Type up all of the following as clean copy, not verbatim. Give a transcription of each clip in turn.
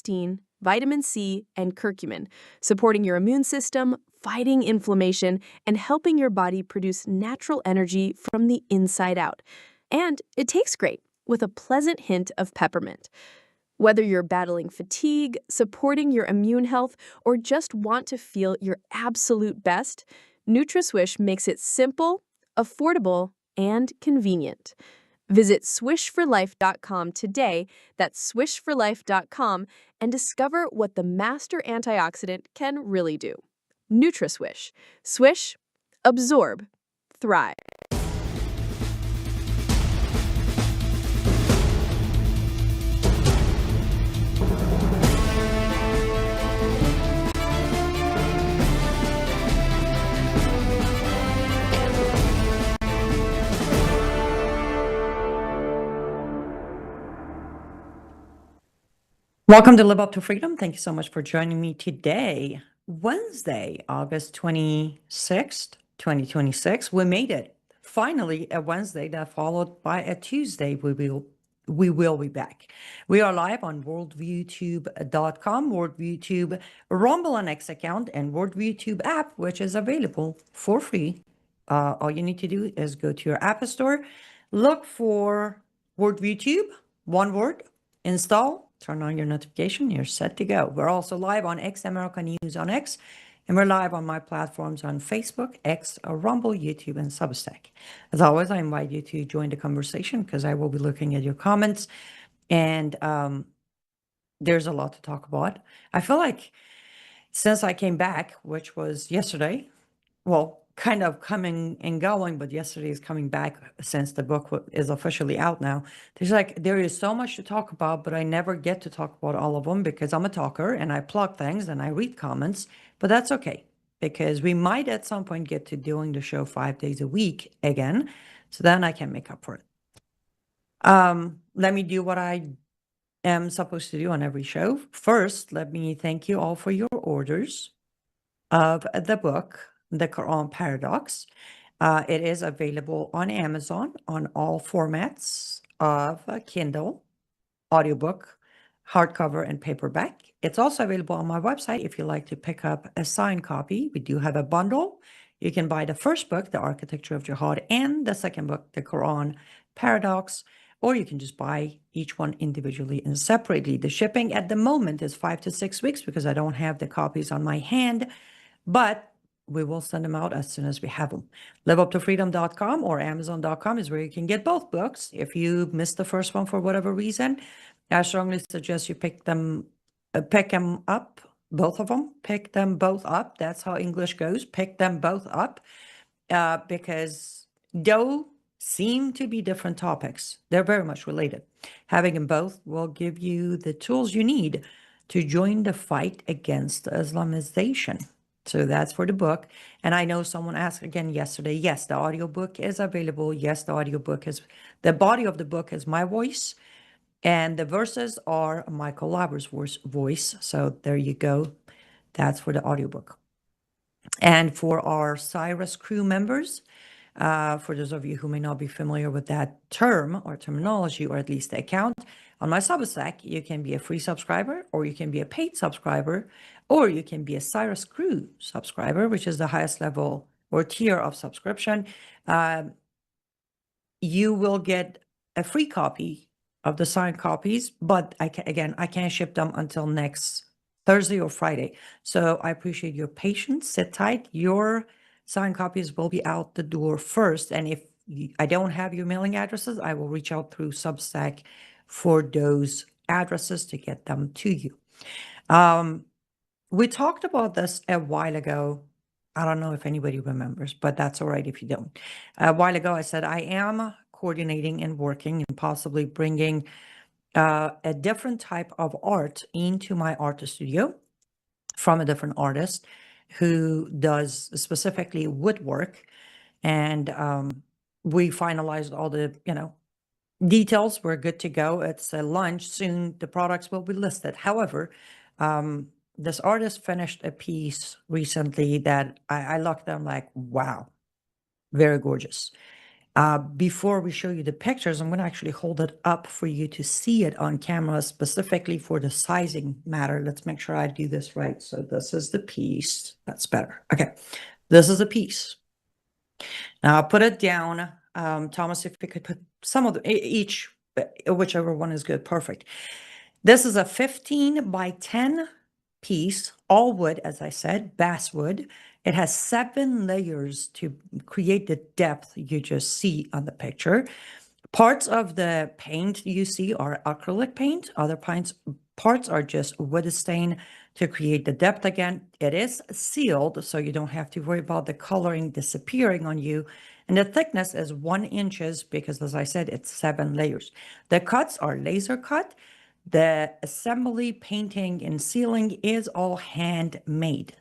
L-cysteine, vitamin C, and curcumin, supporting your immune system, fighting inflammation, and helping your body produce natural energy from the inside out. And it tastes great, with a pleasant hint of peppermint. Whether you're battling fatigue, supporting your immune health, or just want to feel your absolute best, NutraSwish makes it simple, affordable, and convenient. Visit swishforlife.com today, that's swishforlife.com, and discover what the master antioxidant can really do. NutraSwish. Swish, absorb, thrive. Welcome to Live Up to Freedom. Thank you so much for joining me today, Wednesday, August 26th, 2026. We made it. Finally, a Wednesday that followed by a Tuesday. We will be back. We are live on worldviewtube.com, worldviewtube Rumble and X account, and worldviewtube app, which is available for free. All you need to do is go to your app store, look for worldviewtube, one word, install, turn on your notification, you're set to go. We're also live on X American News on X, and we're live on my platforms on Facebook, X, Rumble, YouTube, and Substack. As always, I invite you to join the conversation because I will be looking at your comments, and there's a lot to talk about. I feel like since I came back, which was yesterday, well, kind of coming and going, but yesterday is coming back since the book is officially out now. There is so much to talk about, but I never get to talk about all of them because I'm a talker and I plug things and I read comments, but that's okay because we might at some point get to doing the show 5 days a week again. So then I can make up for it. Let me do what I am supposed to do on every show. First, let me thank you all for your orders of the book, The Qur'an Paradox. It is available on Amazon on all formats of Kindle, audiobook, hardcover, and paperback. It's also available on my website if you like to pick up a signed copy. We do have a bundle. You can buy the first book, The Architecture of Jihad, and the second book, The Qur'an Paradox, or you can just buy each one individually and separately. The shipping at the moment is 5 to 6 weeks because I don't have the copies on my hand, but we will send them out as soon as we have them. liveuptofreedom.com or amazon.com is where you can get both books. If you missed the first one for whatever reason, I strongly suggest you pick them up, both of them. Pick them both up. That's how English goes. Pick them both up because though seem to be different topics, they're very much related. Having them both will give you the tools you need to join the fight against Islamization. So that's for the book. And I know someone asked again yesterday, yes, the audiobook is available. Yes, the body of the book is my voice. And the verses are Michael Laber's voice. So there you go. That's for the audiobook. And for our Cyrus crew members, for those of you who may not be familiar with that term or terminology, or at least the account, on my Substack, you can be a free subscriber, or you can be a paid subscriber, or you can be a Cyrus Crew subscriber, which is the highest level or tier of subscription. You will get a free copy of the signed copies, but I can't ship them until next Thursday or Friday. So I appreciate your patience. Sit tight. Your signed copies will be out the door first. And if I don't have your mailing addresses, I will reach out through Substack for those addresses to get them to you. We talked about this a while ago. I don't know if anybody remembers, but that's all right if you don't. A while ago, I said I am coordinating and working and possibly bringing a different type of art into my art studio from a different artist who does specifically woodwork. And we finalized all the, details. We're good to go. It's a launch soon. The products will be listed. However, this artist finished a piece recently that I looked at, I'm like, wow, very gorgeous. Before we show you the pictures, I'm going to actually hold it up for you to see it on camera, specifically for the sizing matter. Let's make sure I do this right. So this is the piece. That's better. Okay. This is a piece. Now I'll put it down. Thomas, if you could put some of the, each, whichever one is good. Perfect. This is a 15 by 10 piece, all wood, as I said, basswood. It has 7 layers to create the depth you just see on the picture. Parts of the paint you see are acrylic paint. Other parts are just wood stain to create the depth again. It is sealed, so you don't have to worry about the coloring disappearing on you. And the thickness is 1 inches because, as I said, it's 7 layers. The cuts are laser cut. The assembly, painting, and sealing is all handmade.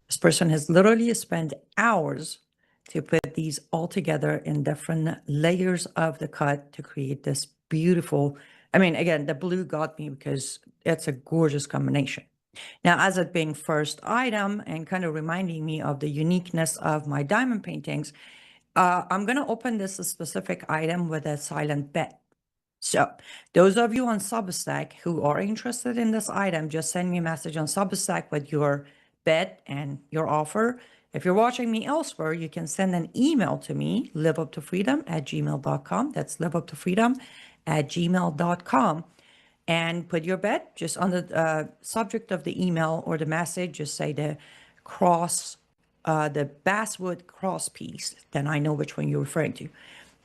This person has literally spent hours to put these all together in different layers of the cut to create this beautiful, I mean, again, the blue got me because it's a gorgeous combination. Now, as it being first item and kind of reminding me of the uniqueness of my diamond paintings, I'm going to open this specific item with a silent bet. So those of you on Substack who are interested in this item, just send me a message on Substack with your bet and your offer. If you're watching me elsewhere, you can send an email to me, liveuptofreedom@gmail.com. That's liveuptofreedom@gmail.com. And put your bet just on the subject of the email or the message. Just say the basswood cross piece. Then I know which one you're referring to.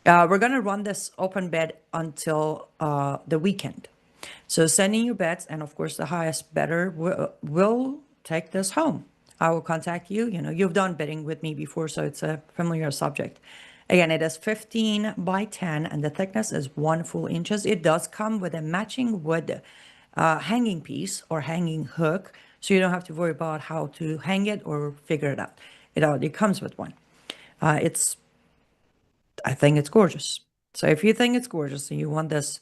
We're going to run this open bet until the weekend. So send in your bets, and of course, the highest bettor will take this home. I will contact you. You know, you've done betting with me before, so it's a familiar subject. Again, it is 15 by 10, and the thickness is 1 full inches. It does come with a matching wood hanging piece or hanging hook, so you don't have to worry about how to hang it or figure it out. It already comes with one. I think it's gorgeous. So if you think it's gorgeous and you want this,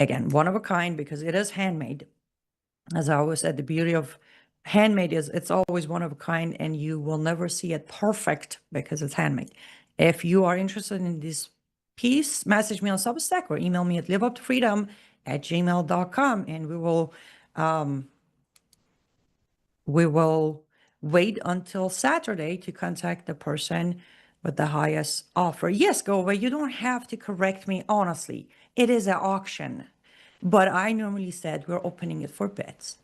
again, one of a kind, because it is handmade. As I always said, the beauty of handmade is it's always one of a kind, and you will never see it perfect because it's handmade. If you are interested in this piece, message me on Substack or email me at liveuptofreedom@gmail.com, and we will wait until Saturday to contact the person with the highest offer. Yes, go away. You don't have to correct me, honestly. It is an auction. But I normally said we're opening it for bids.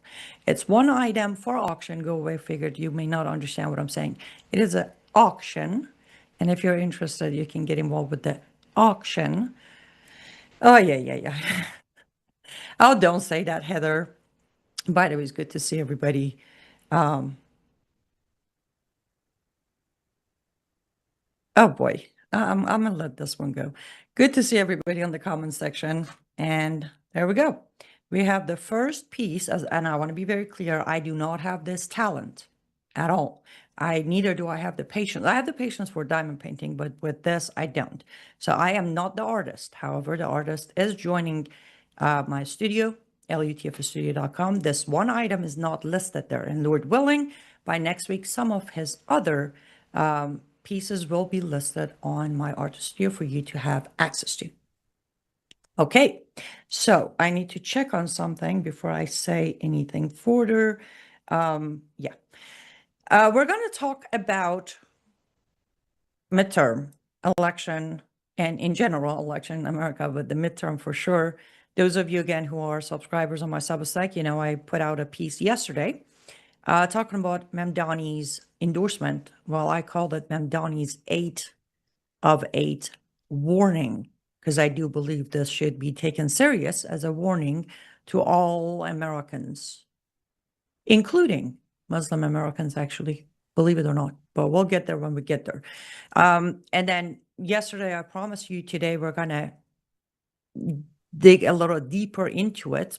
It's one item for auction. Go away, figured you may not understand what I'm saying. It is an auction. And if you're interested, you can get involved with the auction. Oh, yeah. Oh, don't say that, Heather. By the way, it's good to see everybody. Oh boy, I'm gonna let this one go. Good to see everybody on the comment section. And there we go. We have the first piece, and I want to be very clear, I do not have this talent at all. Neither do I have the patience. I have the patience for diamond painting, but with this, I don't. So I am not the artist. However, the artist is joining my studio, lutfstudio.com. This one item is not listed there, and Lord willing, by next week, some of his other pieces will be listed on my artist studio for you to have access to. Okay, so I need to check on something before I say anything further. Yeah, we're going to talk about midterm election and in general election in America, but the midterm for sure. Those of you, again, who are subscribers on my Substack, you know, I put out a piece yesterday talking about Mamdani's endorsement. Well, I called it Mamdani's 8 of 8 warning, because I do believe this should be taken serious as a warning to all Americans, including Muslim Americans, actually, believe it or not. But we'll get there when we get there. And then yesterday, I promised you today we're going to dig a little deeper into it.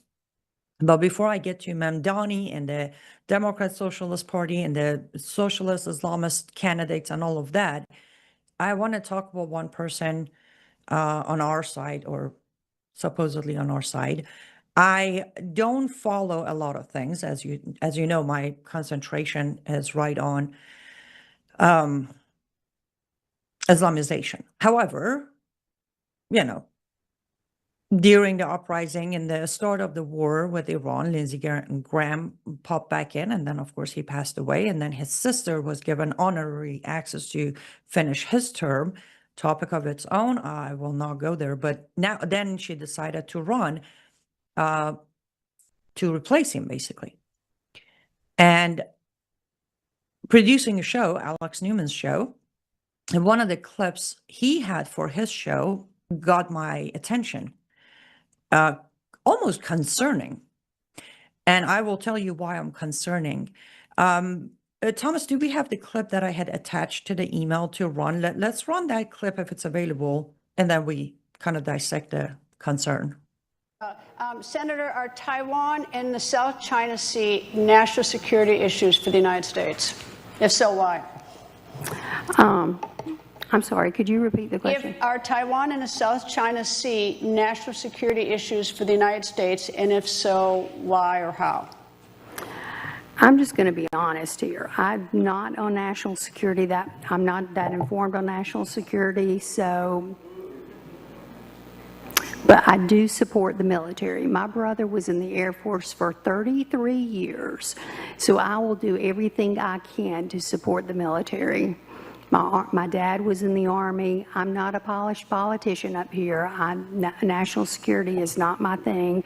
But before I get to Mamdani and the Democrat Socialist Party and the socialist Islamist candidates and all of that, I want to talk about one person on our side, or supposedly on our side. I don't follow a lot of things, as you know. My concentration is right on Islamization. However, you know, during the uprising and the start of the war with Iran, Lindsey Graham popped back in, and then, of course, he passed away. And then his sister was given honorary access to finish his term. Topic of its own. I will not go there. But then she decided to run to replace him, basically. And producing a show, Alex Newman's show, and one of the clips he had for his show got my attention. Almost concerning. And I will tell you why I'm concerning. Thomas, do we have the clip that I had attached to the email to run? Let's run that clip if it's available, and then we kind of dissect the concern. Senator, are Taiwan and the South China Sea national security issues for the United States? If so, why? I'm sorry, could you repeat the question? Are Taiwan and the South China Sea national security issues for the United States, and if so, why or how? I'm just going to be honest here. I'm not on national security. I'm not that informed on national security, but I do support the military. My brother was in the Air Force for 33 years, so I will do everything I can to support the military. My dad was in the Army. I'm not a polished politician up here. National security is not my thing,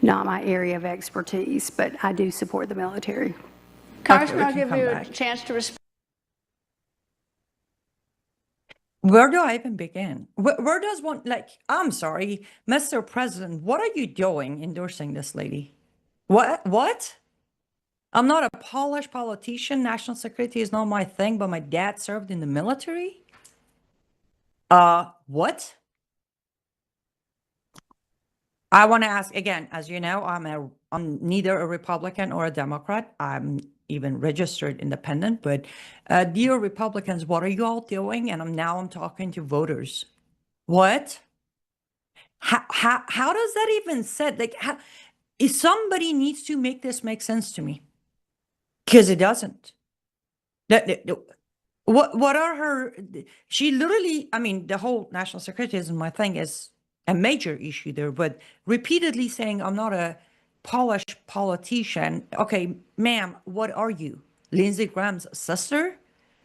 not my area of expertise, but I do support the military. Congressman, I'll give you a chance to respond. Where do I even begin? Where does one, I'm sorry, Mr. President, what are you doing endorsing this lady? What? I'm not a polished politician. National security is not my thing, but my dad served in the military? What? I want to ask again, as you know, I'm neither a Republican or a Democrat. I'm even registered independent, but dear Republicans, what are you all doing? And I'm talking to voters. What? How does that even said? If somebody needs to make this make sense to me. Because it doesn't. What are her? She literally, I mean, the whole national security isn't my thing is a major issue there, but repeatedly saying I'm not a polished politician. Okay, ma'am, what are you? Lindsey Graham's sister?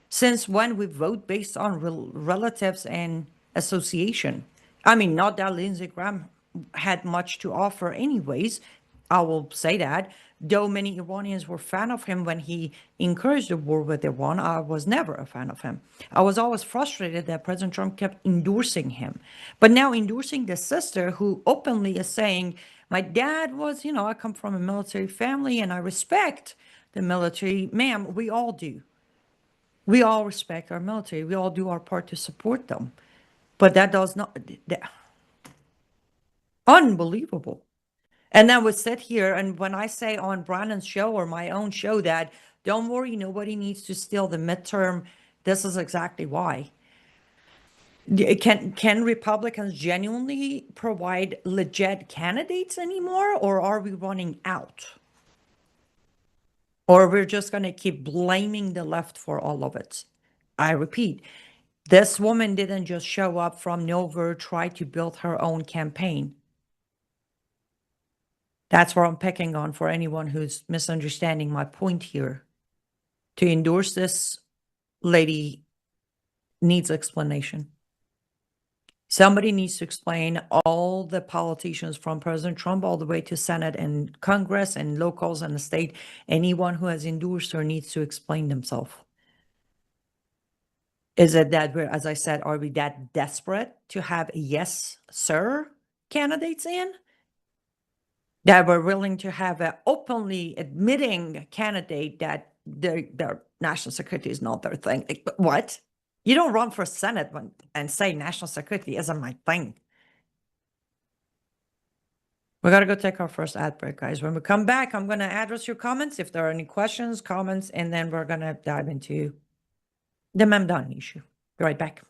Since when we vote based on relatives and association? I mean, not that Lindsey Graham had much to offer anyways. I will say that. Though many Iranians were fan of him when he encouraged the war with Iran, I was never a fan of him. I was always frustrated that President Trump kept endorsing him. But now endorsing the sister who openly is saying, my dad was, I come from a military family and I respect the military. Ma'am, we all do. We all respect our military. We all do our part to support them. But that does not... Unbelievable. And then we sit here, and when I say on Brandon's show or my own show that, don't worry, nobody needs to steal the midterm, this is exactly why. Can Republicans genuinely provide legit candidates anymore, or are we running out? Or we're just going to keep blaming the left for all of it? I repeat, this woman didn't just show up from nowhere, try to build her own campaign. That's where I'm picking on for anyone who's misunderstanding my point here. To endorse this lady needs explanation. Somebody needs to explain all the politicians from President Trump all the way to Senate and Congress and locals and the state. Anyone who has endorsed her needs to explain themselves. Is it that we're, as I said, are we that desperate to have yes, sir candidates in? That we're willing to have an openly admitting candidate that their national security is not their thing. What? You don't run for Senate and say national security isn't my thing. We got to go take our first ad break, guys. When we come back, I'm going to address your comments. If there are any questions, comments, and then we're going to dive into the Mamdani issue. Be right back.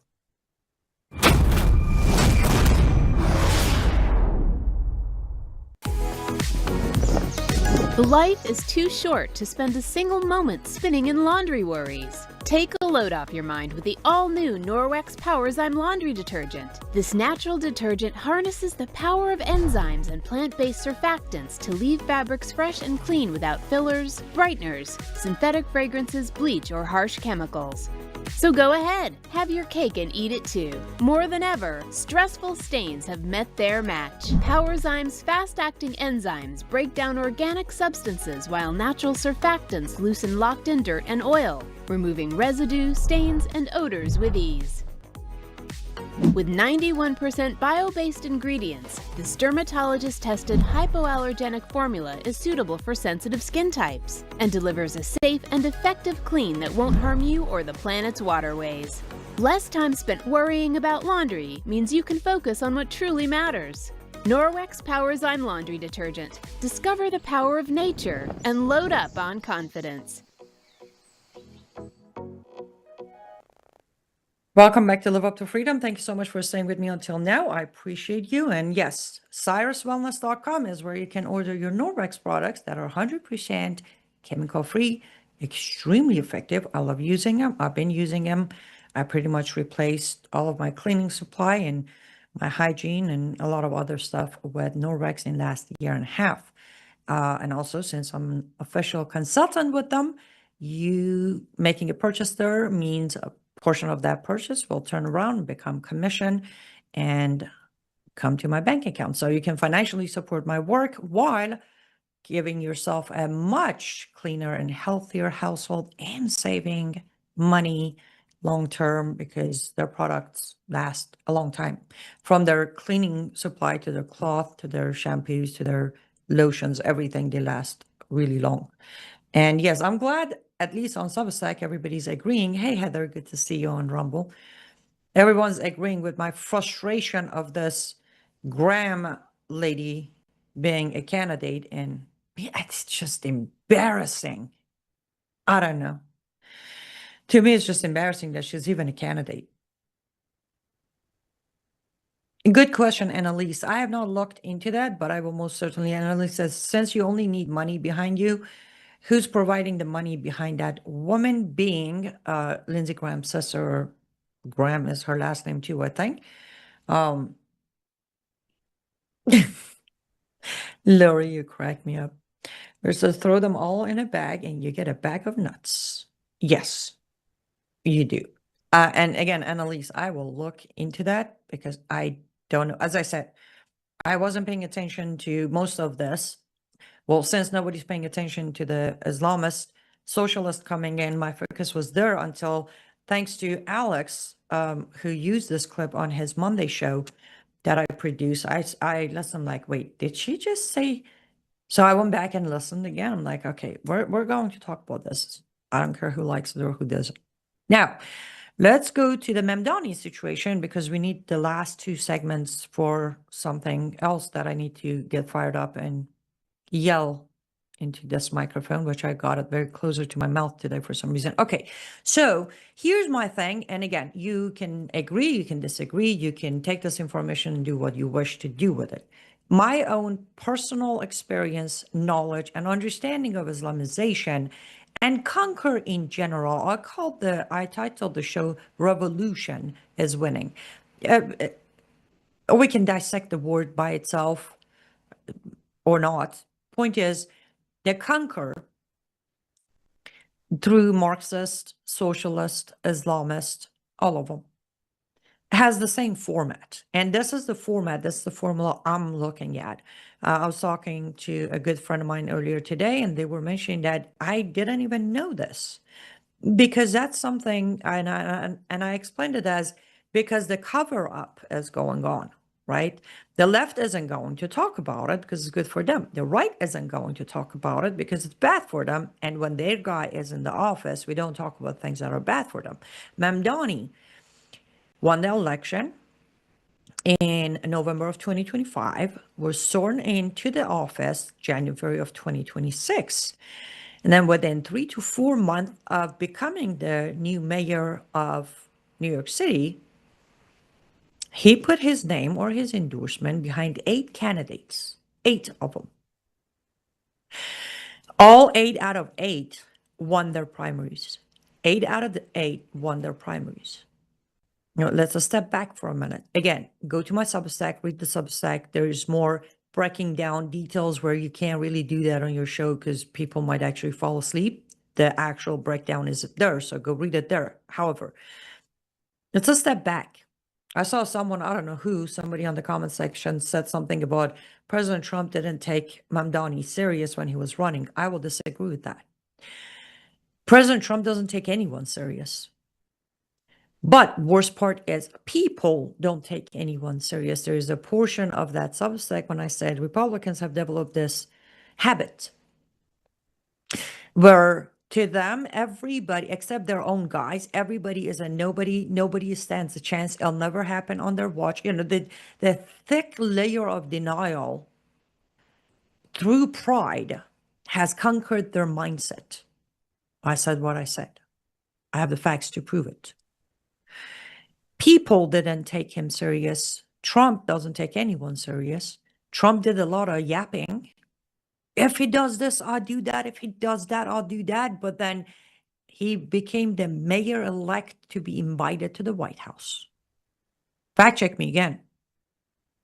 Life is too short to spend a single moment spinning in laundry worries. Take a load off your mind with the all-new Norwex Powerzyme laundry detergent. This natural detergent harnesses the power of enzymes and plant-based surfactants to leave fabrics fresh and clean without fillers, brighteners, synthetic fragrances, bleach, or harsh chemicals. So go ahead, have your cake and eat it too. More than ever, stressful stains have met their match. Powerzyme's fast-acting enzymes break down organic substances while natural surfactants loosen locked-in dirt and oil, removing residue, stains, and odors with ease. With 91% bio-based ingredients, this dermatologist-tested hypoallergenic formula is suitable for sensitive skin types and delivers a safe and effective clean that won't harm you or the planet's waterways. Less time spent worrying about laundry means you can focus on what truly matters. Norwex Powerzyme Laundry Detergent. Discover the power of nature and load up on confidence. Welcome back to Live Up to Freedom. Thank you so much for staying with me until now. I appreciate you. And yes, cyruswellness.com is where you can order your Norwex products that are 100% chemical-free, extremely effective. I love using them. I've been using them. I pretty much replaced all of my cleaning supply and my hygiene and a lot of other stuff with Norwex in the last year and a half. And also, since I'm an official consultant with them, you making a purchase there means a portion of that purchase will turn around and become commission and come to my bank account. So you can financially support my work while giving yourself a much cleaner and healthier household and saving money long term, because their products last a long time. From their cleaning supply to their cloth to their shampoos to their lotions, everything, they last really long. And yes, I'm glad at least on Substack, everybody's agreeing. Hey, Heather, good to see you on Rumble. Everyone's agreeing with my frustration of this Graham lady being a candidate. And it's just embarrassing. I don't know. To me, it's just embarrassing that she's even a candidate. Good question, Annalise. I have not looked into that, but I will most certainly. Annalise says, since you only need money behind you, who's providing the money behind that woman being Lindsey Graham's sister? Graham is her last name too, I think. Lori, you crack me up. There's to throw them all in a bag and you get a bag of nuts. Yes, you do. And again, Annalise, I will look into that because I don't know. As I said, I wasn't paying attention to most of this. Well, since nobody's paying attention to the Islamist socialist coming in, my focus was there until, thanks to Alex, who used this clip on his Monday show that I produced. I listened like, wait, did she just say? So I went back and listened again. I'm like, okay, we're going to talk about this. I don't care who likes it or who doesn't. Now, let's go to the Mamdani situation, because we need the last two segments for something else that I need to get fired up and yell into this microphone, which I got it very closer to my mouth today for some reason. Okay, so here's my thing. And again, you can agree, you can disagree, you can take this information and do what you wish to do with it. My own personal experience, knowledge, and understanding of Islamization and conquer in general. I titled the show "Revolution is Winning." We can dissect the word by itself or not. Point is, they conquer through Marxist, socialist, Islamist, all of them, has the same format. And this is the format, this is the formula I'm looking at. I was talking to a good friend of mine earlier today, and they were mentioning that I didn't even know this, because that's something, and I explained it as, because the cover up is going on. Right? The left isn't going to talk about it because it's good for them. The right isn't going to talk about it because it's bad for them. And when their guy is in the office, we don't talk about things that are bad for them. Mamdani won the election in November of 2025, was sworn into the office January of 2026. And then within 3 to 4 months of becoming the new mayor of New York City, he put his name or his endorsement behind 8 candidates, 8 of them. All 8 out of 8 won their primaries. 8 out of the 8 won their primaries. Let's step back for a minute. Again, go to my Substack, read the Substack. There's more breaking down details where you can't really do that on your show because people might actually fall asleep. The actual breakdown is there, so go read it there. However, let's a step back. I saw someone, I don't know who, somebody on the comment section said something about President Trump didn't take Mamdani serious when he was running. I will disagree with that. President Trump doesn't take anyone serious. But worst part is people don't take anyone serious. There is a portion of that Substack when I said Republicans have developed this habit where to them, everybody, except their own guys, everybody is a nobody. Nobody stands a chance. It'll never happen on their watch. The thick layer of denial through pride has conquered their mindset. I said what I said. I have the facts to prove it. People didn't take him serious. Trump doesn't take anyone serious. Trump did a lot of yapping. If he does this, I'll do that. If he does that, I'll do that. But then he became the mayor-elect to be invited to the White House. Fact check me again.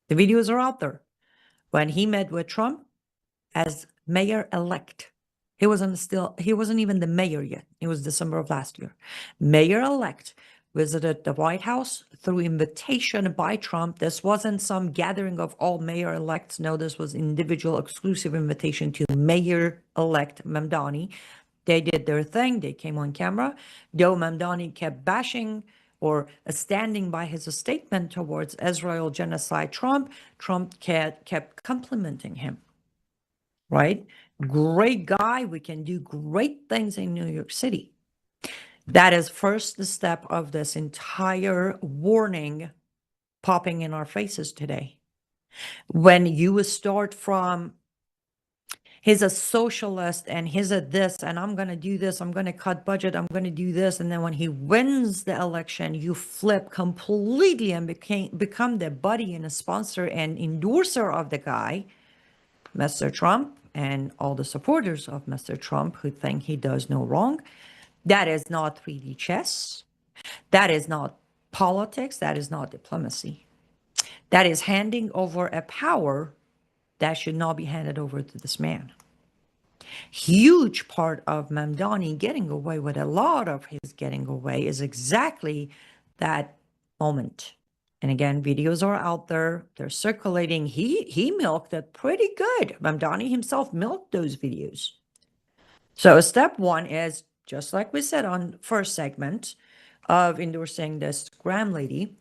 The videos are out there. When he met with Trump as mayor-elect, he wasn't even the mayor yet. It was December of last year. Mayor-elect visited the White House through invitation by Trump. This wasn't some gathering of all mayor-elects. No, this was individual exclusive invitation to mayor-elect Mamdani. They did their thing. They came on camera. Though Mamdani kept bashing or standing by his statement towards Israel genocide, Trump kept complimenting him. Right? Great guy. We can do great things in New York City. That is first step of this entire warning popping in our faces today. When you start from, he's a socialist and he's a this, and I'm going to do this, I'm going to cut budget, I'm going to do this. And then when he wins the election, you flip completely and become the buddy and a sponsor and endorser of the guy, Mr. Trump, and all the supporters of Mr. Trump who think he does no wrong. That is not 3D chess. That is not politics. That is not diplomacy. That is handing over a power that should not be handed over to this man. Huge part of Mamdani getting away with a lot of his getting away is exactly that moment. And again, videos are out there. They're circulating. He milked it pretty good. Mamdani himself milked those videos. So step one is, just like we said on first segment of endorsing this Graham lady,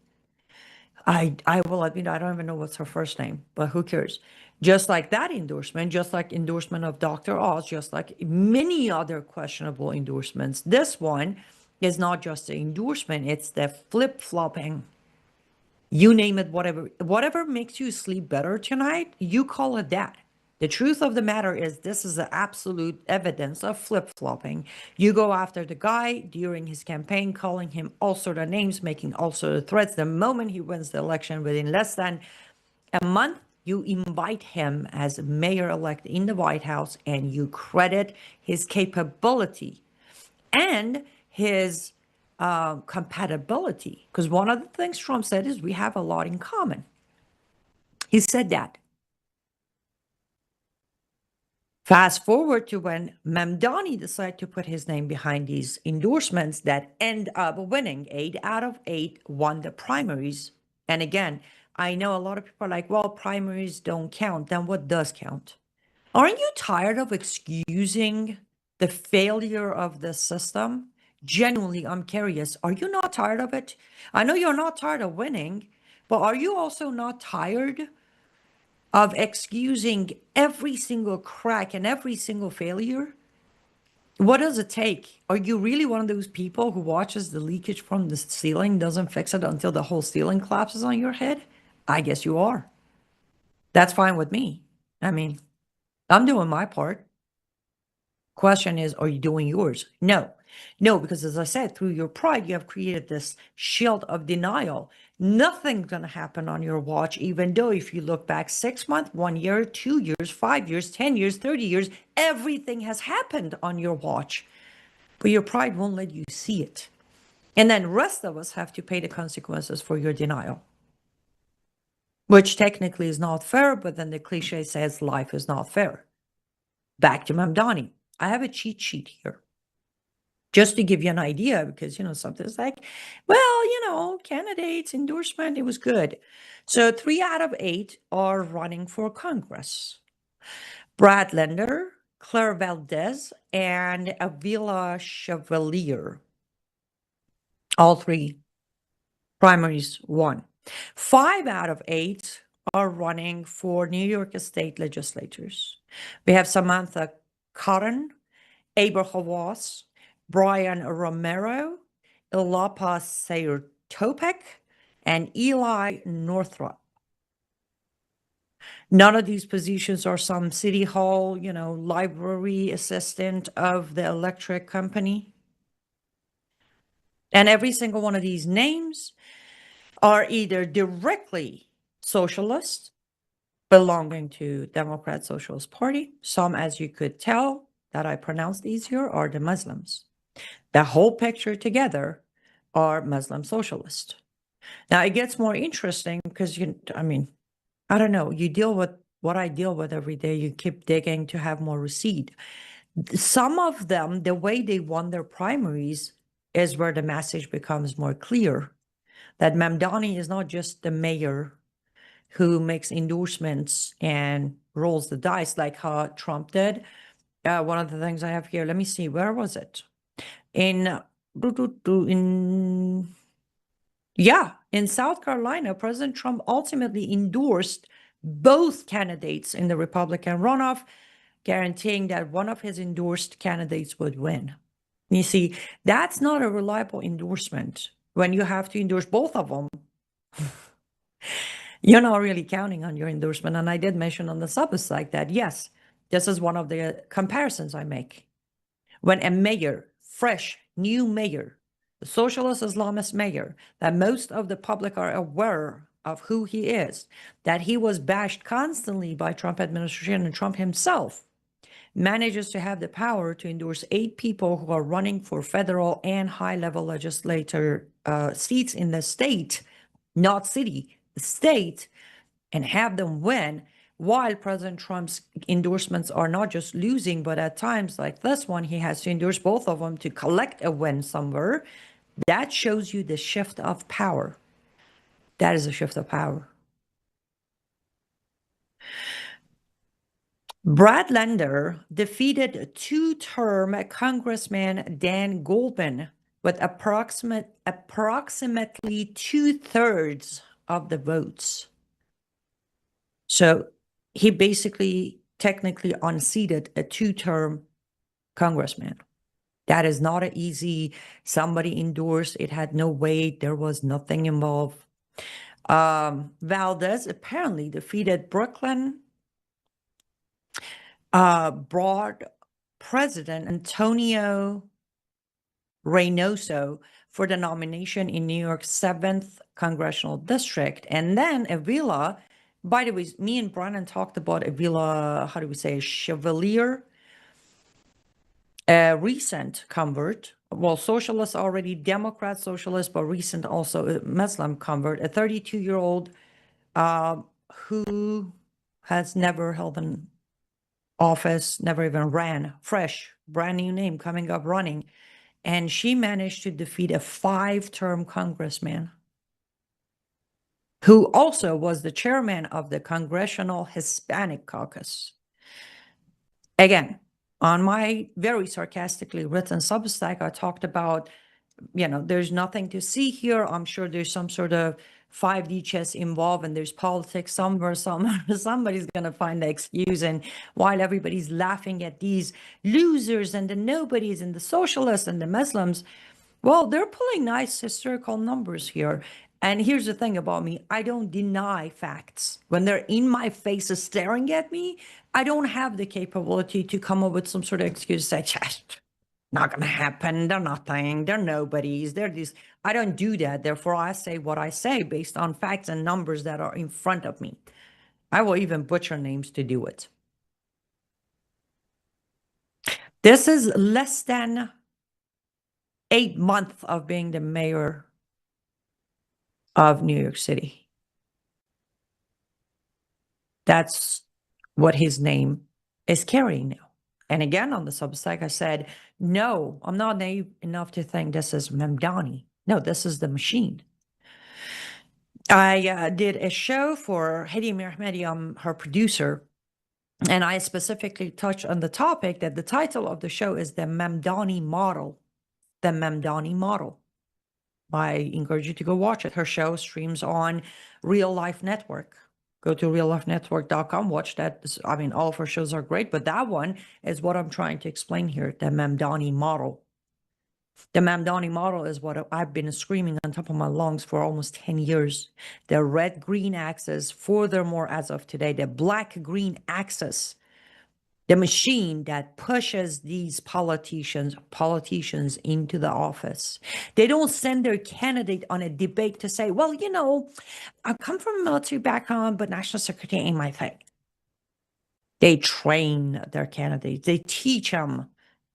I will admit I don't even know what's her first name, but who cares? Just like that endorsement, just like endorsement of Dr. Oz, just like many other questionable endorsements, this one is not just the endorsement, it's the flip-flopping. You name it, whatever makes you sleep better tonight, you call it that. The truth of the matter is this is the absolute evidence of flip-flopping. You go after the guy during his campaign, calling him all sort of names, making all sort of threats. The moment he wins the election, within less than a month, you invite him as mayor-elect in the White House and you credit his capability and his compatibility. Because one of the things Trump said is we have a lot in common. He said that. Fast forward to when Mamdani decided to put his name behind these endorsements that end up winning. 8 out of 8 won the primaries. And again, I know a lot of people are like, well, primaries don't count. Then what does count? Aren't you tired of excusing the failure of the system? Genuinely, I'm curious. Are you not tired of it? I know you're not tired of winning, but are you also not tired of excusing every single crack and every single failure? What does it take? Are you really one of those people who watches the leakage from the ceiling, doesn't fix it until the whole ceiling collapses on your head? I guess you are. That's fine with me. I mean, I'm doing my part. Question is, are you doing yours? No. No, because as I said, through your pride, you have created this shield of denial. Nothing's going to happen on your watch, even though if you look back 6 months, 1 year, 2 years, 5 years, 10 years, 30 years, everything has happened on your watch. but your pride won't let you see it. And then rest of us have to pay the consequences for your denial, which technically is not fair, but then the cliche says life is not fair. Back to Mamdani. I have a cheat sheet here, just to give you an idea, because, something's like, well, candidates, endorsement, it was good. So 3 out of 8 are running for Congress. Brad Lender, Claire Valdez, and Avila Chevalier. All 3 primaries won. 5 out of 8 are running for New York State legislatures. We have Samantha Cotton, Aber Hawass, Brian Romero, Ilapa Sayur-Topek, and Eli Northrop. None of these positions are some city hall, library assistant of the electric company. And every single one of these names are either directly socialist, belonging to Democrat Socialist Party. Some, as you could tell that I pronounced easier, are the Muslims. The whole picture together are Muslim socialist. Now it gets more interesting because I don't know, you deal with what I deal with every day. You keep digging to have more receipt. Some of them, the way they won their primaries is where the message becomes more clear. That Mamdani is not just the mayor who makes endorsements and rolls the dice like how Trump did. One of the things I have here, let me see, where was it? In South Carolina, President Trump ultimately endorsed both candidates in the Republican runoff, guaranteeing that one of his endorsed candidates would win. You see, that's not a reliable endorsement. When you have to endorse both of them, you're not really counting on your endorsement. And I did mention on the Substack that, yes, this is one of the comparisons I make. When a mayor, fresh, new mayor, the socialist Islamist mayor, that most of the public are aware of who he is, that he was bashed constantly by Trump administration and Trump himself, manages to have the power to endorse 8 people who are running for federal and high-level legislator seats in the state, not city, the state, and have them win, while President Trump's endorsements are not just losing, but at times like this one, he has to endorse both of them to collect a win somewhere. That shows you the shift of power. That is a shift of power. Brad Lender defeated 2-term Congressman Dan Goldman with approximately 2/3 of the votes. So he basically technically unseated a 2-term congressman. That is not an easy, somebody endorsed, it had no weight, there was nothing involved. Valdez apparently defeated Brooklyn Broad President Antonio Reynoso for the nomination in New York's 7th Congressional District. And then Avila, by the way, me and Brandon talked about Avila, how do we say, Chevalier, a recent convert. Well, socialist already, Democrat socialist, but recent also a Muslim convert, a 32-year-old who has never held an office, never even ran, fresh, brand new name coming up running. And she managed to defeat a 5-term congressman who also was the chairman of the Congressional Hispanic Caucus. Again, on my very sarcastically written Substack, I talked about, there's nothing to see here. I'm sure there's some sort of 5D chess involved and there's politics somewhere. Somebody's going to find the excuse. And while everybody's laughing at these losers and the nobodies and the socialists and the Muslims, well, they're pulling nice historical numbers here. And here's the thing about me. I don't deny facts. When they're in my face staring at me, I don't have the capability to come up with some sort of excuse, say, not going to happen. They're nothing. They're nobodies. They're these. I don't do that. Therefore, I say what I say based on facts and numbers that are in front of me. I will even butcher names to do it. This is less than 8 months of being the mayor of New York City. That's what his name is carrying now. And again, on the Substack, I said, no, I'm not naive enough to think this is Mamdani. No, this is the machine. I did a show for Hedi Mehmedi, her producer, and I specifically touched on the topic that the title of the show is The Mamdani Model. The Mamdani Model. I encourage you to go watch it. Her show streams on Real Life Network. Go to reallifenetwork.com, watch that. I mean, all of her shows are great, but that one is what I'm trying to explain here, the Mamdani model. The Mamdani model is what I've been screaming on top of my lungs for almost 10 years. The red-green axis, furthermore, as of today, the black-green axis, the machine that pushes these politicians into the office. They don't send their candidate on a debate to say, well, you know, I come from a military background, but national security ain't my thing. They train their candidates. They teach them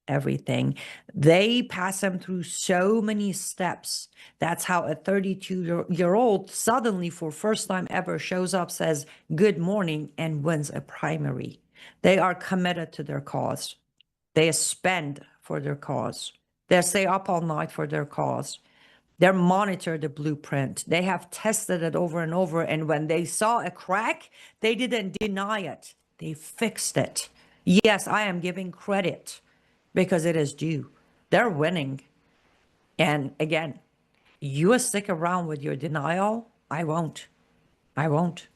everything. They pass them through so many steps. That's how a 32-year-old suddenly, for first time ever, shows up, says good morning, and wins a primary. They are committed to their cause. They spend for their cause. They stay up all night for their cause. They monitor the blueprint. They have tested it over and over. And when they saw a crack, they didn't deny it. They fixed it. Yes, I am giving credit because it is due. They're winning. And again, you stick around with your denial. I won't. I won't.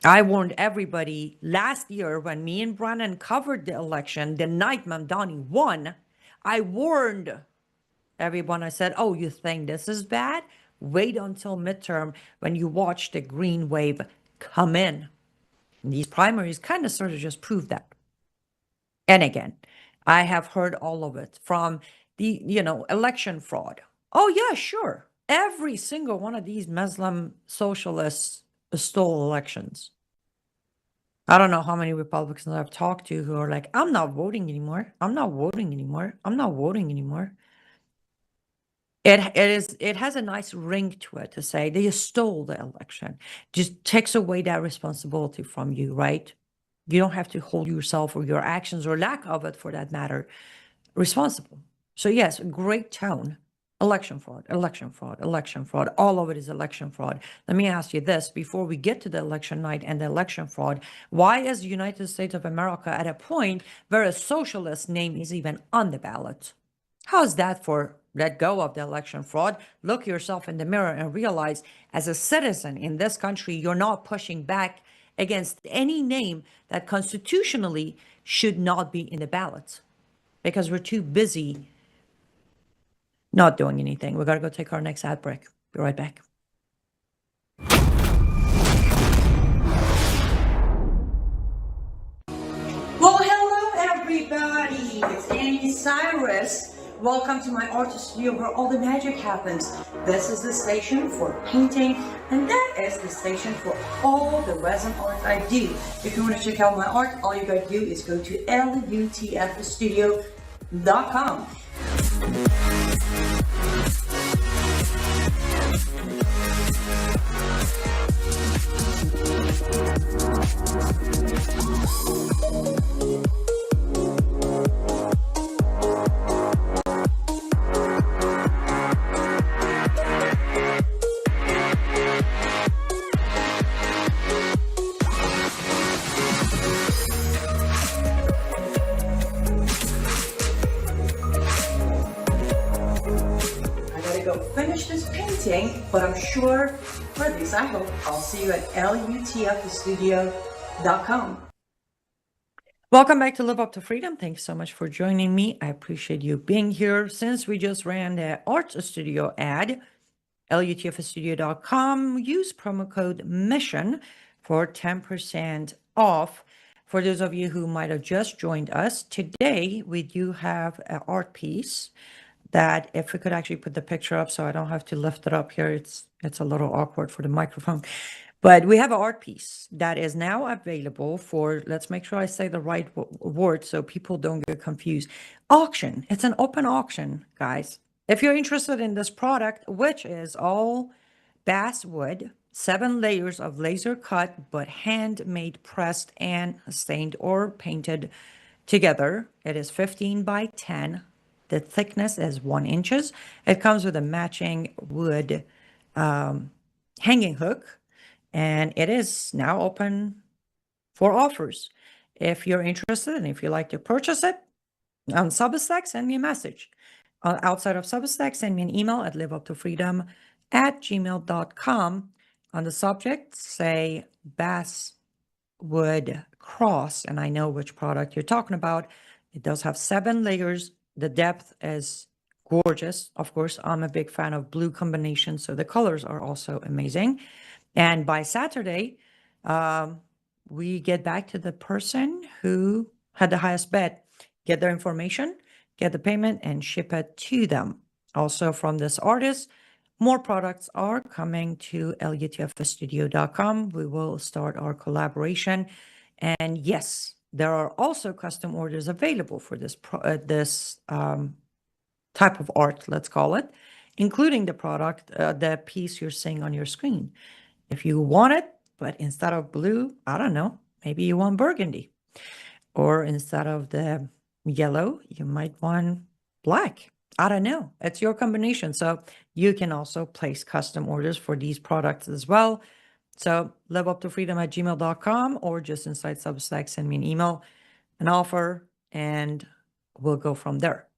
I warned everybody last year when me and Brennan covered the election, the night Mamdani won. I warned everyone. I said, oh, you think this is bad? Wait until midterm when you watch the green wave come in. And these primaries kind of sort of just prove that. And again, I have heard all of it from the, election fraud. Oh, yeah, sure. Every single one of these Muslim socialists stole elections. I don't know how many Republicans I've talked to who are like, I'm not voting anymore. I'm not voting anymore. I'm not voting anymore. It has a nice ring to it to say they stole the election. Just takes away that responsibility from you, right? You don't have to hold yourself or your actions or lack of it for that matter responsible. So yes, great tone. Election fraud, election fraud, election fraud. All of it is election fraud. Let me ask you this before we get to the election night and the election fraud. Why is the United States of America at a point where a socialist name is even on the ballot? How's that for let go of the election fraud? Look yourself in the mirror and realize as a citizen in this country, you're not pushing back against any name that constitutionally should not be in the ballot because we're too busy not doing anything. We got to go take our next ad break. Be right back. Well, hello, everybody. It's Annie Cyrus. Welcome to my art studio where all the magic happens. This is the station for painting, and that is the station for all the resin art I do. If you want to check out my art, all you gotta do is go to lutfstudio.com. Finish this painting, but I'm sure, or at least I hope, I'll see you at lutfstudio.com. Welcome back to Live Up to Freedom. Thanks so much for joining me. I appreciate you being here. Since we just ran the art studio ad, lutfstudio.com, use promo code MISSION for 10% off. For those of you who might have just joined us, today we do have an art piece that if we could actually put the picture up so I don't have to lift it up here, it's a little awkward for the microphone. But we have an art piece that is now available for, let's make sure I say the right word so people don't get confused. Auction. It's an open auction, guys. If you're interested in this product, which is all basswood, 7 layers of laser cut, but handmade, pressed, and stained or painted together, it is 15 by 10. The thickness is 1 inches. It comes with a matching wood hanging hook, and it is now open for offers. If you're interested and if you like to purchase it on Substack, send me a message. Outside of Substack, send me an email at liveuptofreedom@gmail.com. On the subject, say basswood cross, and I know which product you're talking about. It does have 7 layers. The depth is gorgeous. Of course, I'm a big fan of blue combinations, so the colors are also amazing. And by Saturday, we get back to the person who had the highest bet, get their information, get the payment, and ship it to them. Also from this artist, more products are coming to lutfstudio.com. We will start our collaboration. And yes, there are also custom orders available for this type of art, let's call it, including the product, the piece you're seeing on your screen. If you want it, but instead of blue, I don't know, maybe you want burgundy. Or instead of the yellow, you might want black. I don't know. It's your combination. So you can also place custom orders for these products as well. So liveuptofreedom@gmail.com, or just inside Substack, send me an email, an offer, and we'll go from there.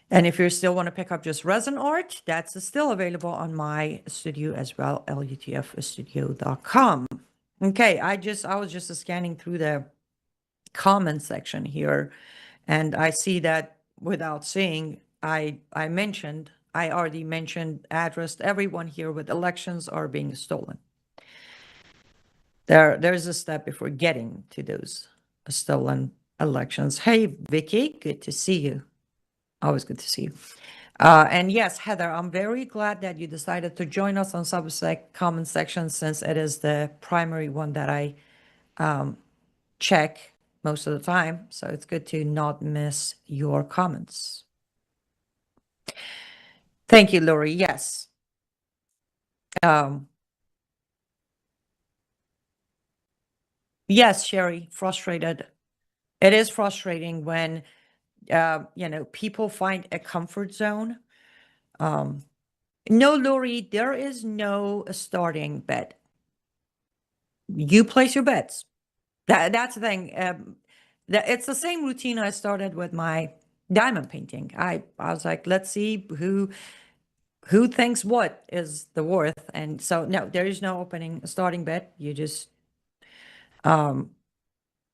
And if you still want to pick up just resin art, that's still available on my studio as well, lutfstudio.com. Okay, I was just scanning through the comment section here, and I see that without saying, I already mentioned, addressed everyone here with elections are being stolen. There's a step before getting to those stolen elections. Hey, Vicky, good to see you. Always good to see you. And yes, Heather, I'm very glad that you decided to join us on Substack comment section, since it is the primary one that I check most of the time. So it's good to not miss your comments. Thank you, Lori. Yes. Yes, Sherry, frustrated. It is frustrating when people find a comfort zone. No, Lori, there is no starting bet. You place your bets. That's the thing. It's the same routine I started with my diamond painting. I was like, let's see who thinks what is the worth. And so no, there is no starting bet. You just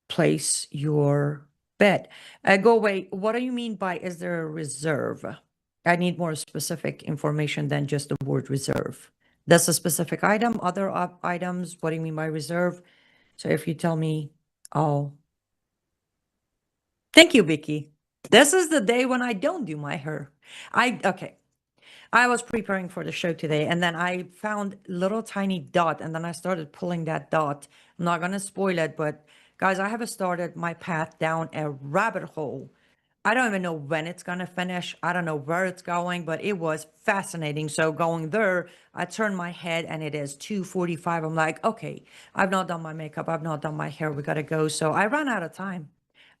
place your bet. Go away. What do you mean by, is there a reserve? I need more specific information than just the word reserve. That's a specific item, other items. What do you mean by reserve? So if you tell me, thank you, Vicky. This is the day when I don't do my hair. Okay. I was preparing for the show today, and then I found little tiny dot, and then I started pulling that dot. I'm not going to spoil it, but guys, I have started my path down a rabbit hole. I don't even know when it's going to finish. I don't know where it's going, but it was fascinating. So going there, I turned my head and it is 2:45. I'm like, okay, I've not done my makeup. I've not done my hair. We got to go. So I ran out of time.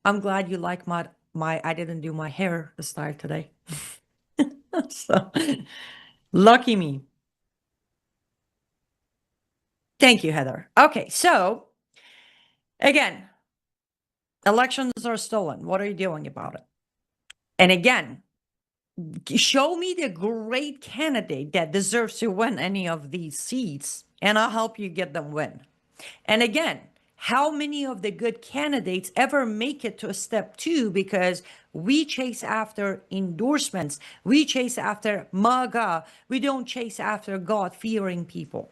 I'm glad you like my I didn't do my hair style today. So lucky me. Thank you, Heather. Okay, so again, elections are stolen. What are you doing about it? And again, show me the great candidate that deserves to win any of these seats, and I'll help you get them win. And again, how many of the good candidates ever make it to a step 2? Because we chase after endorsements. We chase after MAGA. We don't chase after God-fearing people.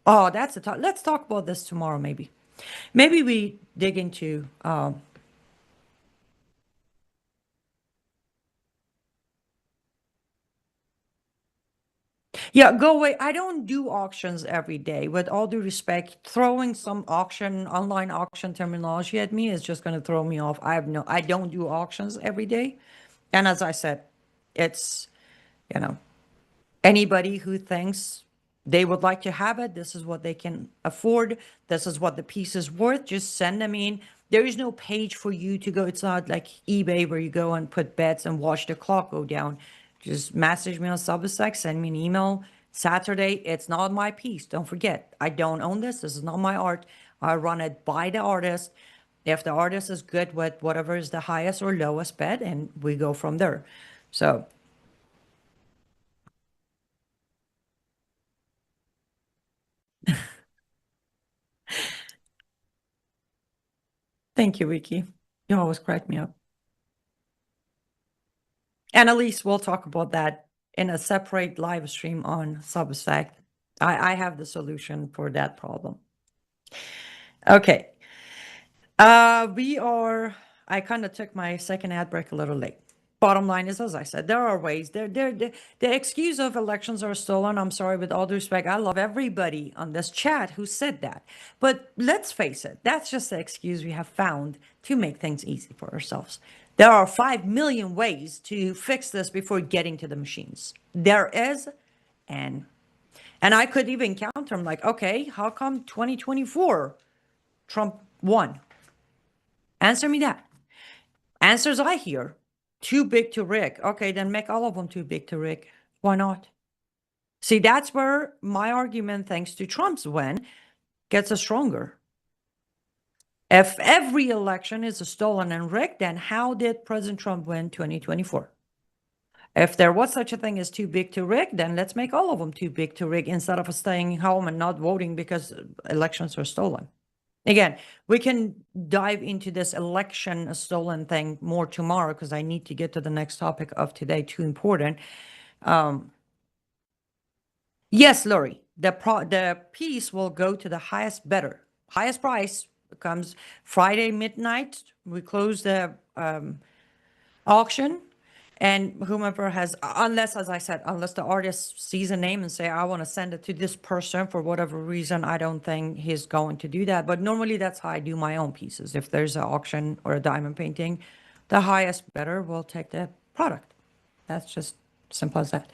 Oh, that's a talk. Let's talk about this tomorrow, maybe. Maybe we dig into... Yeah, go away. I don't do auctions every day. With all due respect, throwing some online auction terminology at me is just going to throw me off. I don't do auctions every day. And as I said, it's you know, anybody who thinks they would like to have it, this is what they can afford, this is what the piece is worth, just send them in. There is no page for you to go. It's not like eBay where you go and put bets and watch the clock go down. Just message me on Substack, send me an email. Saturday, it's not my piece. Don't forget, I don't own this. This is not my art. I run it by the artist. If the artist is good with whatever is the highest or lowest bet, and we go from there. So thank you, Vicky. You always crack me up. And Elise, we'll talk about that in a separate live stream on Substack. I have the solution for that problem. Okay. I kind of took my second ad break a little late. Bottom line is, as I said, there are ways. The excuse of elections are stolen. I'm sorry, with all due respect, I love everybody on this chat who said that. But let's face it, that's just the excuse we have found to make things easy for ourselves. There are 5 million ways to fix this before getting to the machines. There is, and I could even counter them like, okay, how come 2024 Trump won? Answer me that. Answers I hear, too big to rig. Okay, then make all of them too big to rig. Why not? See, that's where my argument, thanks to Trump's win, gets us stronger. If every election is stolen and rigged, then how did President Trump win 2024? If there was such a thing as too big to rig, then let's make all of them too big to rig instead of staying home and not voting because elections are stolen. Again, we can dive into this election stolen thing more tomorrow because I need to get to the next topic of today, too important. Yes, Lori, the piece will go to the highest bidder. Highest price comes Friday midnight. We close the auction. And whomever has, unless, as I said, unless the artist sees a name and say, I want to send it to this person for whatever reason, I don't think he's going to do that. But normally that's how I do my own pieces. If there's an auction or a diamond painting, the highest bidder will take the product. That's just simple as that.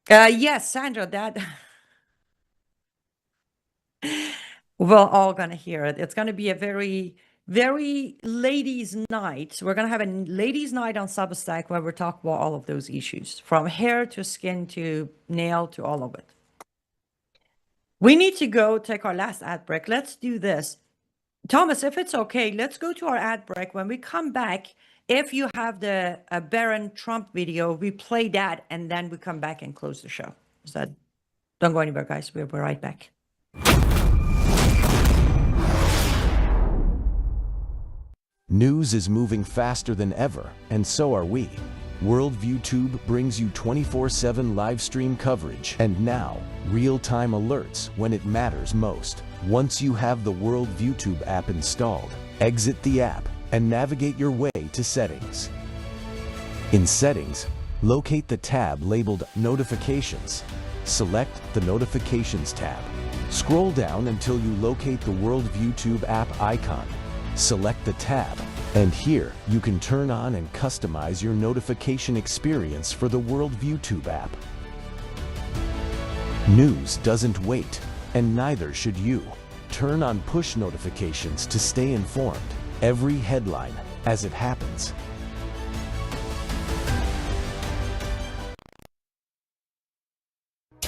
Yes, Sandra, that... We're all going to hear it. It's going to be a very, very ladies' night. We're going to have a ladies' night on Substack where we talk about all of those issues, from hair to skin to nail to all of it. We need to go take our last ad break. Let's do this. Thomas, if it's okay, let's go to our ad break. When we come back, if you have the Barron Trump video, we play that and then we come back and close the show. Is that? Don't go anywhere, guys. We're right back. News is moving faster than ever, and so are we. Worldview Tube brings you 24/7 live stream coverage and now real-time alerts when it matters most. Once you have the Worldview Tube app installed, exit the app and navigate your way to Settings. In Settings, locate the tab labeled Notifications. Select the Notifications tab. Scroll down until you locate the Worldview Tube app icon. Select the tab, and here you can turn on and customize your notification experience for the Worldview Tube app. News doesn't wait, and neither should you. Turn on push notifications to stay informed. Every headline as it happens.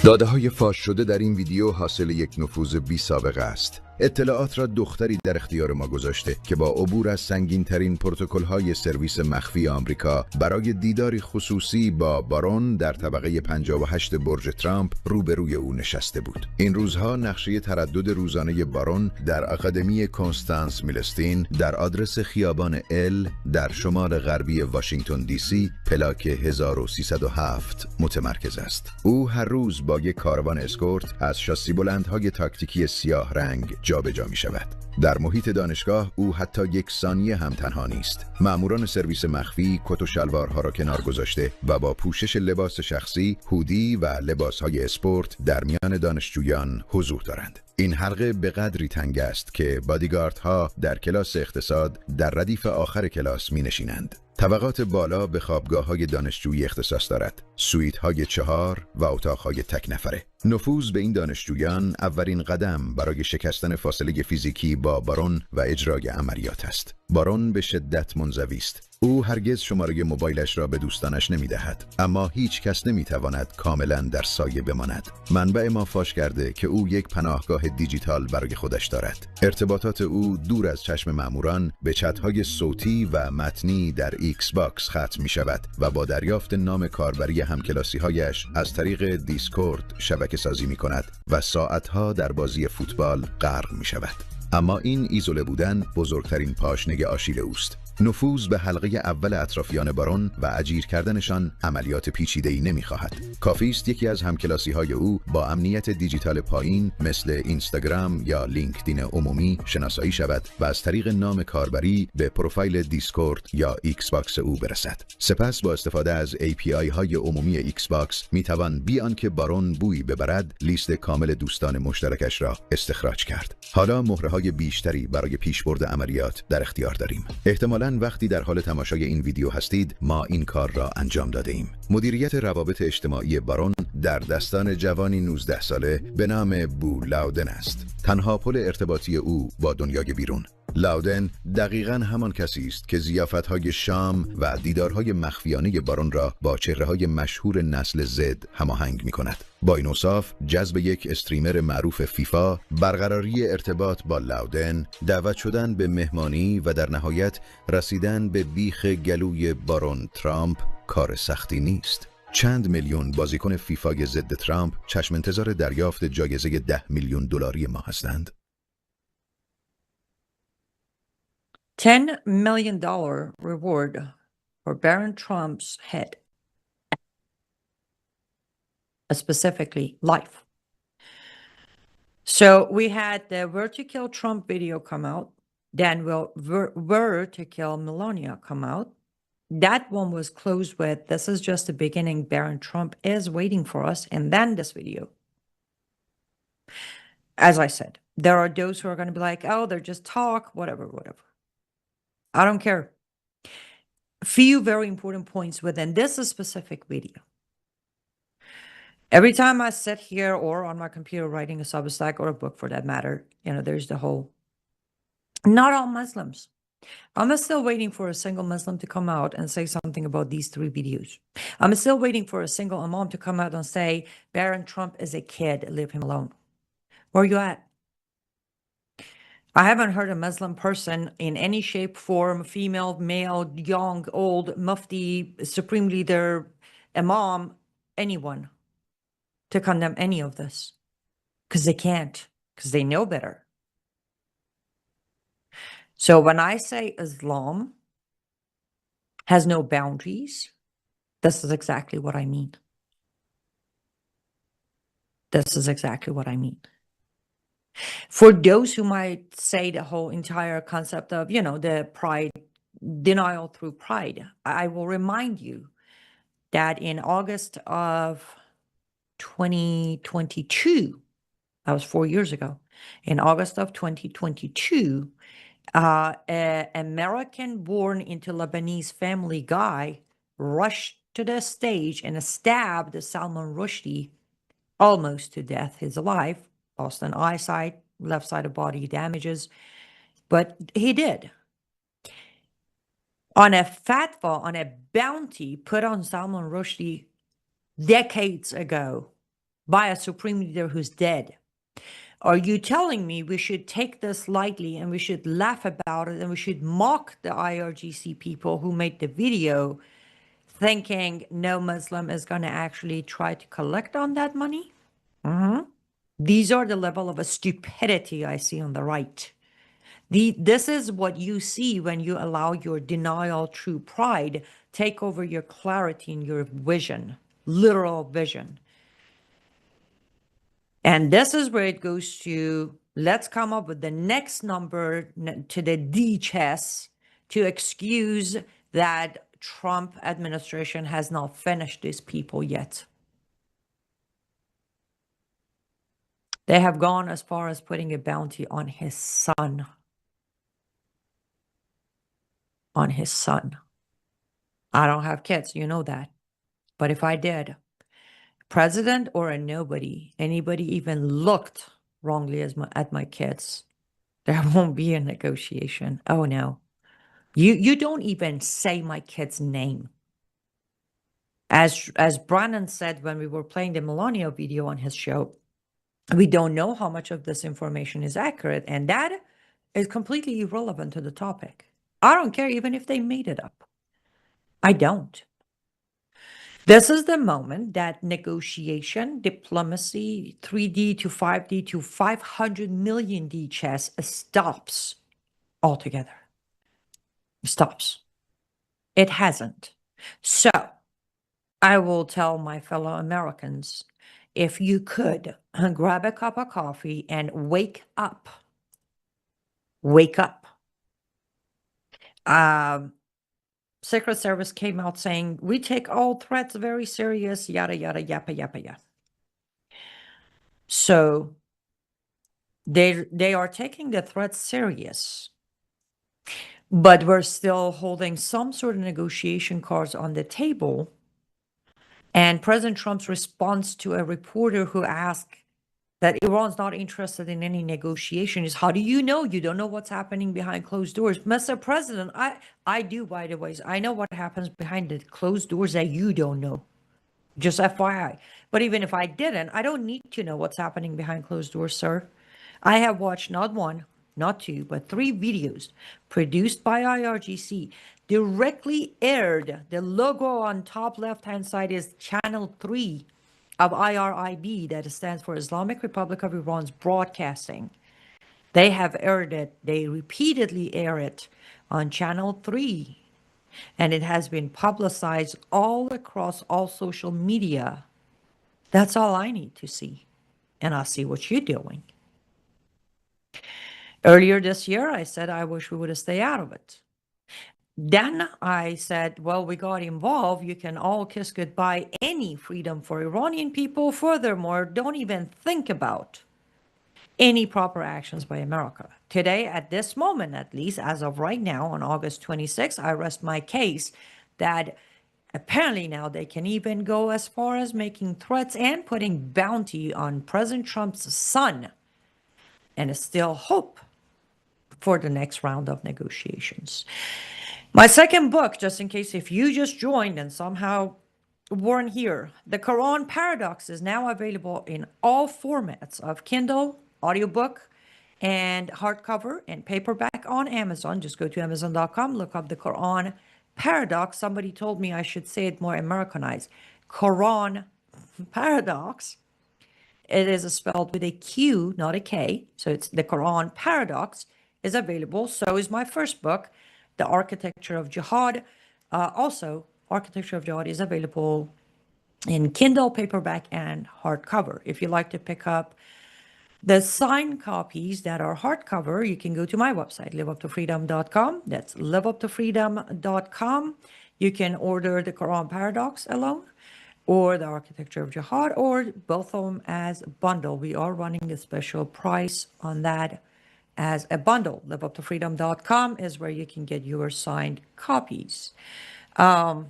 داده‌های فاش شده در این ویدیو حاصل یک نفوذ بی سابقه است. اطلاعات را دختری در اختیار ما گذاشته که با عبور از سنگین‌ترین پروتکل‌های سرویس مخفی آمریکا برای دیداری خصوصی با بارون در طبقه 58 برج ترامپ روبروی او نشسته بود. این روزها نقشه تردد روزانه بارون در آکادمی کنستانس میلستین در آدرس خیابان ال در شمال غربی واشنگتن دی سی پلاک 1307 متمرکز است. او هر روز با یک کاروان اسکورت از شاسی بلندهای تاکتیکی سیاه رنگ جابجا می شود. در محیط دانشگاه او حتی یک ثانیه هم تنها نیست. ماموران سرویس مخفی کت و شلوارها را کنار گذاشته و با پوشش لباس شخصی، هودی و لباسهای اسپورت در میان دانشجویان حضور دارند. این حلقه به قدری تنگ است که بادیگاردها در کلاس اقتصاد در ردیف آخر کلاس می نشینند. طبقات بالا به خوابگاه‌های دانشجویی اختصاص دارد. سویت‌های 4 و اتاق‌های تک نفره. نفوذ به این دانشجویان اولین قدم برای شکستن فاصله فیزیکی با بارون و اجرای عملیات است. بارون به شدت منزوی است. او هرگز شماره موبایلش را به دوستانش نمی‌دهد، اما هیچ کس نمی‌تواند کاملاً در سایه بماند. منبع ما فاش کرده که او یک پناهگاه دیجیتال برای خودش دارد. ارتباطات او دور از چشم ماموران به چت‌های صوتی و متنی در ایکس باکس ختم می‌شود و با دریافت نام کاربری همکلاسی‌هایش از طریق دیسکورد شبکه سازی می‌کند و ساعت‌ها در بازی فوتبال غرق می‌شود. اما این ایزوله بودن بزرگترین پاشنه آشیل اوست. نفوذ به حلقه اول اطرافیان بارون و اجیر کردنشان عملیات پیچیده‌ای نمی‌خواهد. کافی است یکی از همکلاسی‌های او با امنیت دیجیتال پایین مثل اینستاگرام یا لینکدین عمومی شناسایی شود و از طریق نام کاربری به پروفایل دیسکورد یا ایکس باکس او برسد. سپس با استفاده از API های عمومی ایکس باکس می‌توان بی آنکه بارون بویی ببرد لیست کامل دوستان مشترکش را استخراج کرد. حالا مهره‌های بیشتری برای پیشبرد عملیات در اختیار داریم. احتمالاً وقتی در حال تماشای این ویدیو هستید ما این کار را انجام داده ایم. مدیریت روابط اجتماعی بارون در دستان جوانی 19 ساله به نام بو لاودن است. تنها پل ارتباطی او با دنیای بیرون. لاودن دقیقاً همان کسی است که ضیافت‌های شام و دیدارهای مخفیانه بارون را با چهره‌های مشهور نسل زد هماهنگ می‌کند. با این اوصاف جذب یک استریمر معروف فیفا، برقراری ارتباط با لاودن، دعوت شدن به مهمانی و در نهایت رسیدن به بیخ گلوی بارون ترامپ کار سختی نیست. چند میلیون بازیکن فیفای ضد ترامپ چشم انتظار دریافت جایزه 10 میلیون دلاری ما هستند. $10 million reward for Baron Trump's head, specifically life. So we had the Where to Kill Trump video come out, then Where to Kill Melania come out. That one was closed with, this is just the beginning, Baron Trump is waiting for us, and then this video. As I said, there are those who are going to be like, oh, they're just talk, whatever. I don't care. Few very important points within this specific video. Every time I sit here or on my computer writing a Substack or a book for that matter, there's the whole, not all Muslims. I'm still waiting for a single Muslim to come out and say something about these 3 videos. I'm still waiting for a single imam to come out and say, Baron Trump is a kid, leave him alone. Where are you at? I haven't heard a Muslim person in any shape, form, female, male, young, old, mufti, supreme leader, imam, anyone, to condemn any of this. Because they can't, because they know better. So when I say Islam has no boundaries, this is exactly what I mean. This is exactly what I mean. For those who might say the whole entire concept of, the pride, denial through pride, I will remind you that in August of 2022, that was 4 years ago, in August of 2022, an American-born into Lebanese family guy rushed to the stage and stabbed Salman Rushdie almost to death. He's alive. Lost an eyesight, left side of body damages, but he did. On a fatwa, on a bounty put on Salman Rushdie decades ago by a supreme leader who's dead. Are you telling me we should take this lightly and we should laugh about it and we should mock the IRGC people who made the video thinking no Muslim is going to actually try to collect on that money? These are the level of a stupidity I see on the right. This is what you see when you allow your denial through pride take over your clarity and your vision, literal vision. And this is where it goes to, let's come up with the next number to the D chess to excuse that Trump administration has not finished these people yet. They have gone as far as putting a bounty on his son. On his son. I don't have kids, you know that. But if I did, president or a nobody, anybody even looked wrongly at my kids, there won't be a negotiation. Oh no. You don't even say my kid's name. As Brannon said when we were playing the Melania video on his show, we don't know how much of this information is accurate, and that is completely irrelevant to the topic. I don't care even if they made it up. I don't. This is the moment that negotiation, diplomacy, 3D to 5D to 500 million D chess stops altogether. Stops. It hasn't. So I will tell my fellow Americans, if you could grab a cup of coffee and wake up. Wake up. Secret Service came out saying, we take all threats very serious, yada, yada, yappa, yappa, yappa. So they are taking the threats serious, but we're still holding some sort of negotiation cards on the table. And President Trump's response to a reporter who asked that Iran's not interested in any negotiation is, how do you know? You don't know what's happening behind closed doors. Mr. President, I do, by the way. I know what happens behind the closed doors that you don't know. Just FYI. But even if I didn't, I don't need to know what's happening behind closed doors, sir. I have watched not one, not two, but 3 videos produced by IRGC, directly aired. The logo on top left-hand side is Channel 3 of IRIB, that stands for Islamic Republic of Iran's broadcasting. They have aired it. They repeatedly air it on Channel 3. And it has been publicized all across all social media. That's all I need to see. And I'll see what you're doing. Earlier this year, I said I wish we would have stayed out of it. Then I said, well, we got involved. You can all kiss goodbye any freedom for Iranian people. Furthermore, don't even think about any proper actions by America. Today, at this moment, at least, as of right now, on August 26th, I rest my case that apparently now they can even go as far as making threats and putting bounty on President Trump's son. And it's still hope for the next round of negotiations. My second book, just in case if you just joined and somehow weren't here, The Qur'an Paradox is now available in all formats of Kindle, audiobook, and hardcover and paperback on Amazon. Just go to Amazon.com, look up The Qur'an Paradox. Somebody told me I should say it more Americanized. Qur'an Paradox. It is spelled with a Q, not a K. So it's The Qur'an Paradox is available. So is my first book, The Architecture of Jihad. Also, Architecture of Jihad is available in Kindle, paperback, and hardcover. If you like to pick up the signed copies that are hardcover, you can go to my website, liveuptofreedom.com. That's liveuptofreedom.com. You can order The Qur'an Paradox alone, or The Architecture of Jihad, or both of them as a bundle. We are running a special price on that as a bundle. Liveuptofreedom.com is where you can get your signed copies. I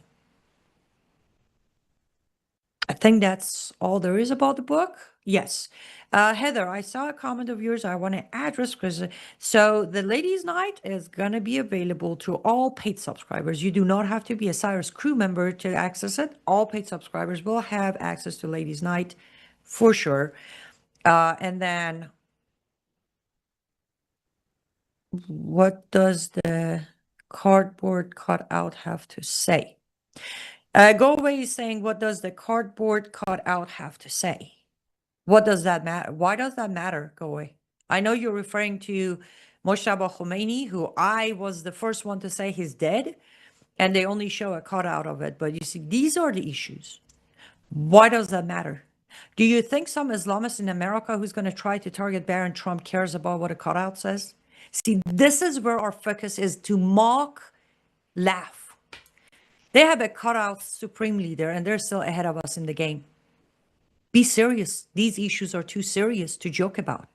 think that's all there is about the book. Yes. Heather, I saw a comment of yours. I want to address because so the ladies' night is going to be available to all paid subscribers. You do not have to be a Cyrus crew member to access it. All paid subscribers will have access to ladies' night for sure. And then what does the cardboard cutout have to say? Go away is saying, what does the cardboard cutout have to say? What does that matter? Why does that matter? Go away. I know you're referring to Moshtaba Khomeini, who I was the first one to say he's dead, and they only show a cutout of it. But you see, these are the issues. Why does that matter? Do you think some Islamist in America who's going to try to target Barron Trump cares about what a cutout says? See, this is where our focus is, to mock, laugh. They have a cutout supreme leader, and they're still ahead of us in the game. Be serious. These issues are too serious to joke about.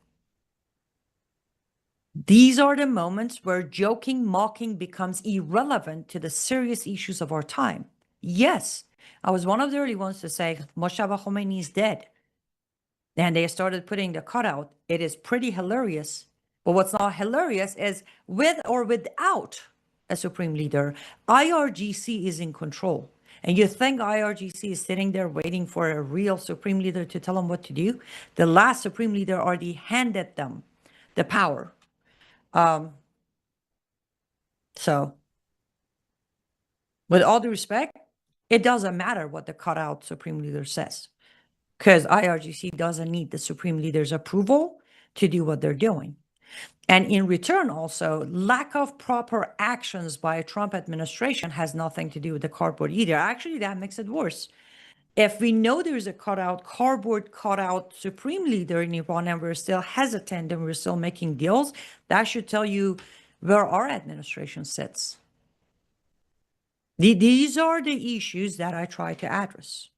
These are the moments where joking, mocking becomes irrelevant to the serious issues of our time. Yes, I was one of the early ones to say Moshtaba Khomeini is dead. And they started putting the cutout. It is pretty hilarious. But what's not hilarious is with or without a supreme leader, IRGC is in control. And you think IRGC is sitting there waiting for a real supreme leader to tell them what to do? The last supreme leader already handed them the power. So, with all due respect, it doesn't matter what the cutout supreme leader says, because IRGC doesn't need the supreme leader's approval to do what they're doing. And in return, also, lack of proper actions by a Trump administration has nothing to do with the cardboard either. Actually, that makes it worse. If we know there's a cardboard cutout supreme leader in Iran, and we're still hesitant and we're still making deals, that should tell you where our administration sits. These are the issues that I try to address.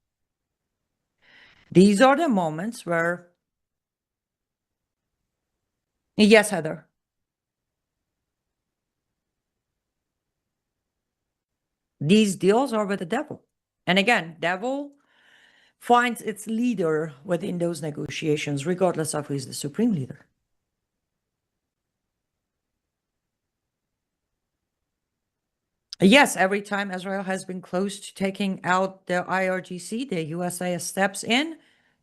These are the moments where, yes, Heather. These deals are with the devil. And again, devil finds its leader within those negotiations, regardless of who is the supreme leader. Yes, every time Israel has been close to taking out the IRGC, the USA steps in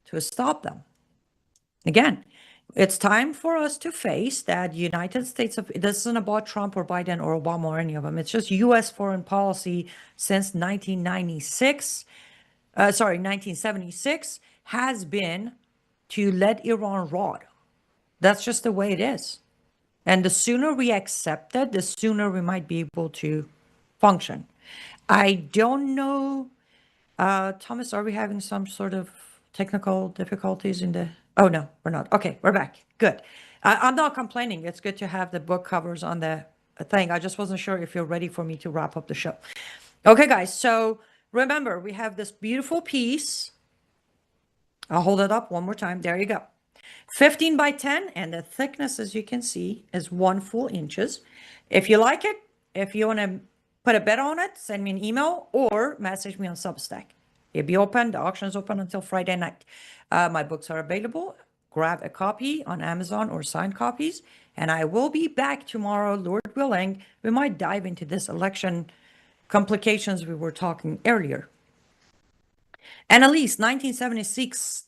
to stop them. Again, it's time for us to face that United States of, this isn't about Trump or Biden or Obama or any of them. It's just U.S. foreign policy since 1976 has been to let Iran rot. That's just the way it is. And the sooner we accept that, the sooner we might be able to function. I don't know, Thomas, are we having some sort of technical difficulties in the, oh no, we're not. Okay, we're back. Good. I'm not complaining. It's good to have the book covers on the thing. I just wasn't sure if you're ready for me to wrap up the show. Okay, guys, so remember, we have this beautiful piece. I'll hold it up one more time. There you go. 15 by 10, and the thickness, as you can see, is 1 full inches. If you like it, if you want to put a bet on it, send me an email or message me on Substack. It'll be open. The auction is open until Friday night. My books are available. Grab a copy on Amazon or signed copies. And I will be back tomorrow, Lord willing. We might dive into this election complications we were talking earlier. And at least 1976,